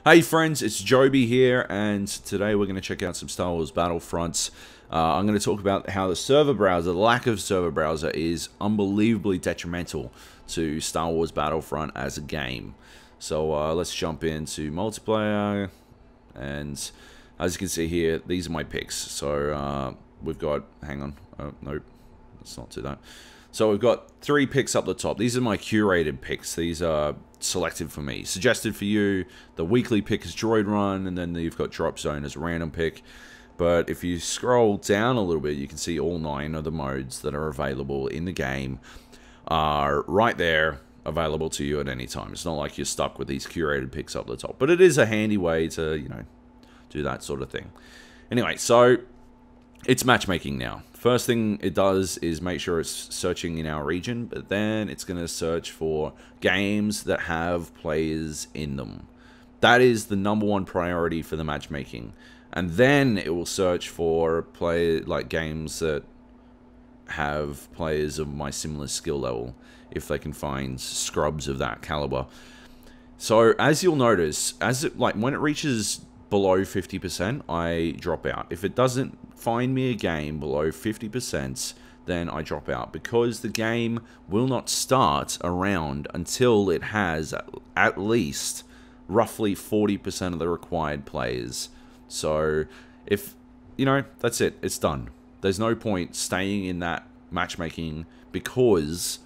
Hey friends, it's Joby here, and today we're going to check out some Star Wars Battlefront. I'm going to talk about how the server browser, the lack of server browser, is unbelievably detrimental to Star Wars Battlefront as a game. So let's jump into multiplayer, and as you can see here, these are my picks. So we've got, hang on, nope, let's not do that. So we've got 3 picks up the top. These are my curated picks. These are selected for me. Suggested for you, the weekly pick is Droid Run, and then you've got Drop Zone as a random pick. But if you scroll down a little bit, you can see all 9 of the modes that are available in the game are right there, available to you at any time. It's not like you're stuck with these curated picks up the top. But it is a handy way to, you know, do that sort of thing. Anyway, so it's matchmaking now. First thing it does is make sure it's searching in our region, but then it's going to search for games that have players in them. That is the #1 priority for the matchmaking. And then it will search for games that have players of my similar skill level, if they can find scrubs of that caliber. So as you'll notice, when it reaches below 50%, I drop out. If it doesn't find me a game below 50%, then I drop out, because the game will not start a round until it has at least roughly 40% of the required players. So if, you know, that's it, it's done. There's no point staying in that matchmaking, because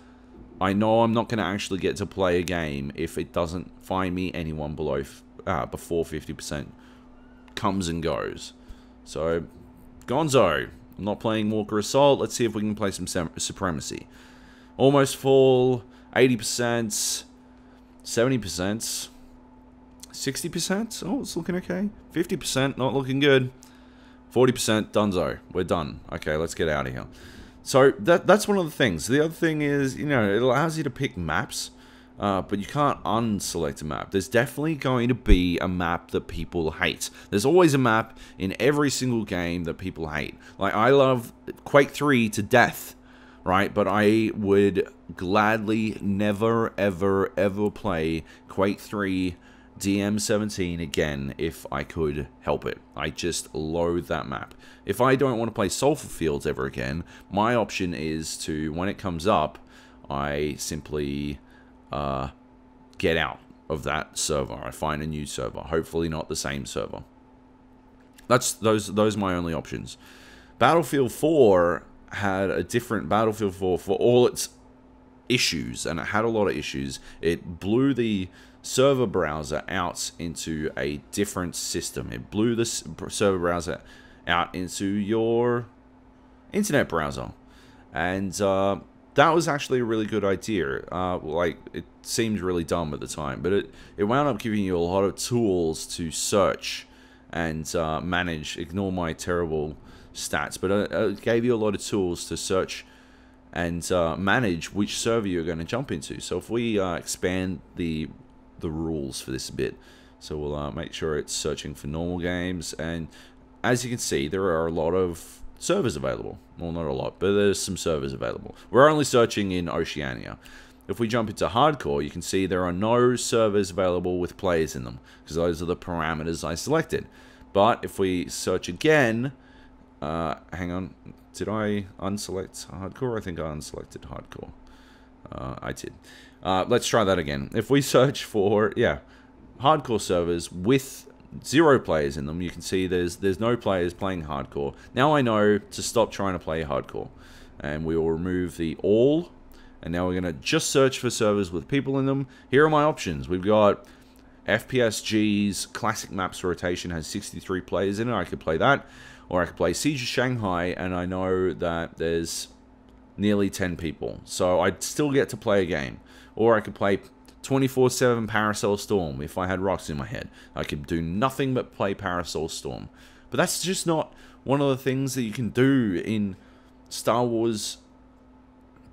I know I'm not going to actually get to play a game if it doesn't find me anyone below before 50% comes and goes. So gonzo, I'm not playing Walker Assault. Let's see if we can play some Supremacy. Almost full, 80%, 70%, 60%, oh, it's looking okay, 50%, not looking good, 40%, donezo, we're done. Okay, let's get out of here. So that's one of the things. The other thing is, you know, it allows you to pick maps, but you can't unselect a map. There's definitely going to be a map that people hate. There's always a map in every single game that people hate. Like, I love Quake 3 to death, right? But I would gladly never, ever, ever play Quake 3 DM17 again if I could help it. I just loathe that map. If I don't want to play Sulfur Fields ever again, my option is to, when it comes up, I simply get out of that server. I find a new server, hopefully not the same server. Those are my only options. Battlefield 4 had a different Battlefield 4 for all its issues, and it had a lot of issues. It blew the server browser out into a different system. It blew the server browser out into your internet browser, and that was actually a really good idea. Like, it seemed really dumb at the time, but it wound up giving you a lot of tools to search and manage. Ignore my terrible stats, but it gave you a lot of tools to search and manage which server you're going to jump into. So if we expand the rules for this a bit, so we'll make sure it's searching for normal games, and as you can see, there are a lot of servers available. Well, not a lot, but there's some servers available. We're only searching in Oceania. If we jump into hardcore, you can see there are no servers available with players in them, because those are the parameters I selected. But if we search again, hang on, did I unselect hardcore? I think I unselected hardcore. I did. Let's try that again. If we search for, yeah, hardcore servers with 0 players in them, you can see there's no players playing hardcore. Now I know to stop trying to play hardcore, and we will remove the all, and now we're going to just search for servers with people in them. Here are my options. We've got FPSG's Classic Maps Rotation, has 63 players in it. I could play that, or I could play Siege of Shanghai, and I know that there's nearly 10 people, so I'd still get to play a game. Or I could play 24/7 Parasol Storm. If I had rocks in my head, I could do nothing but play Parasol Storm. But that's just not one of the things that you can do in Star Wars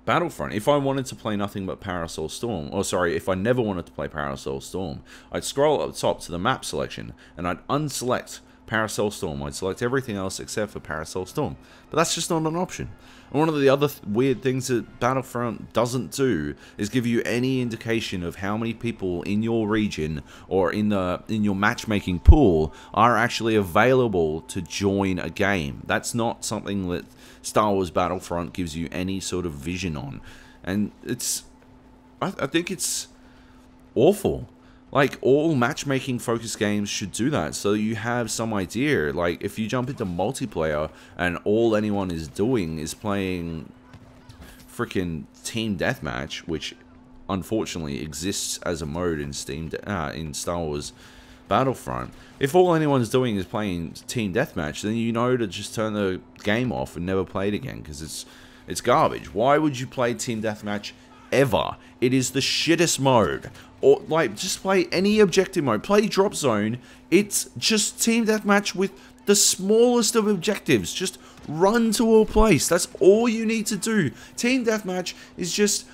Battlefront. If I wanted to play nothing but Parasol Storm, or sorry, if I never wanted to play Parasol Storm, I'd scroll up the top to the map selection, and I'd unselect Parasol Storm. I'd select everything else except for Parasol Storm. But that's just not an option. And one of the other weird things that Battlefront doesn't do is give you any indication of how many people in your region or in your matchmaking pool are actually available to join a game. That's not something that Star Wars Battlefront gives you any sort of vision on. And I think it's awful. Like, all matchmaking focused games should do that, so you have some idea. Like, if you jump into multiplayer and all anyone is doing is playing freaking Team Deathmatch, which unfortunately exists as a mode in in Star Wars Battlefront. If all anyone's doing is playing Team Deathmatch, then you know to just turn the game off and never play it again, because it's garbage. Why would you play Team Deathmatch ever? It is the shittest mode. Or, like, just play any objective mode. Play Drop Zone. It's just Team Deathmatch with the smallest of objectives. Just run to a place. That's all you need to do. Team Deathmatch is just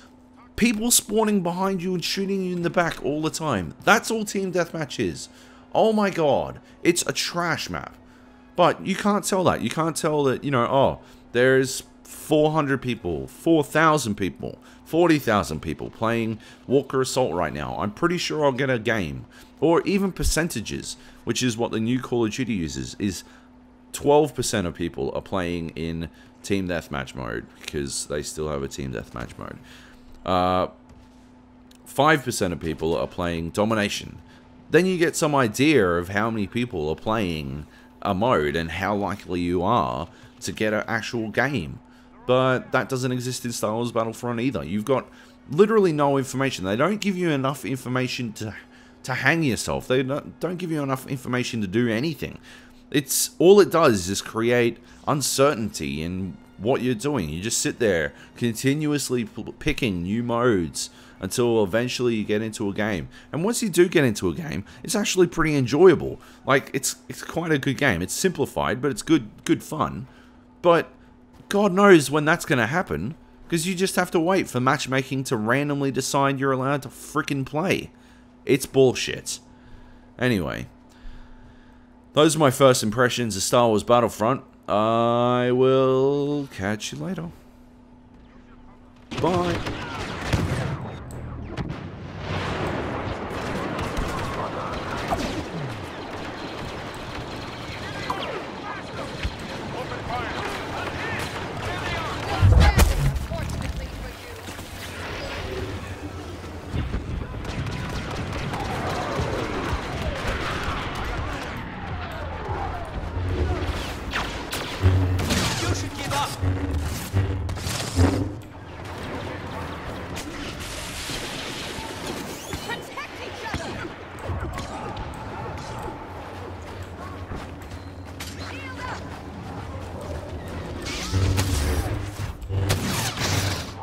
people spawning behind you and shooting you in the back all the time. That's all Team Deathmatch is. Oh my god. It's a trash map. But you can't tell that. You can't tell that, you know, oh, there's 400 people, 4,000 people, 40,000 people playing Walker Assault right now. I'm pretty sure I'll get a game. Or even percentages, which is what the new Call of Duty uses, is 12% of people are playing in Team Deathmatch mode, because they still have a Team Deathmatch mode. 5% of people are playing Domination. Then you get some idea of how many people are playing a mode and how likely you are to get an actual game. But that doesn't exist in Star Wars Battlefront either. You've got literally no information. They don't give you enough information to hang yourself. They don't give you enough information to do anything. All it does is create uncertainty in what you're doing. You just sit there continuously picking new modes until eventually you get into a game. And once you do get into a game, it's actually pretty enjoyable. Like, it's quite a good game. It's simplified, but it's good fun. But God knows when that's going to happen, because you just have to wait for matchmaking to randomly decide you're allowed to freaking play. It's bullshit. Anyway, those are my first impressions of Star Wars Battlefront. I will catch you later. Bye.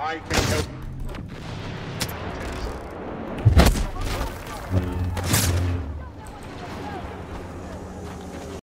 I can help.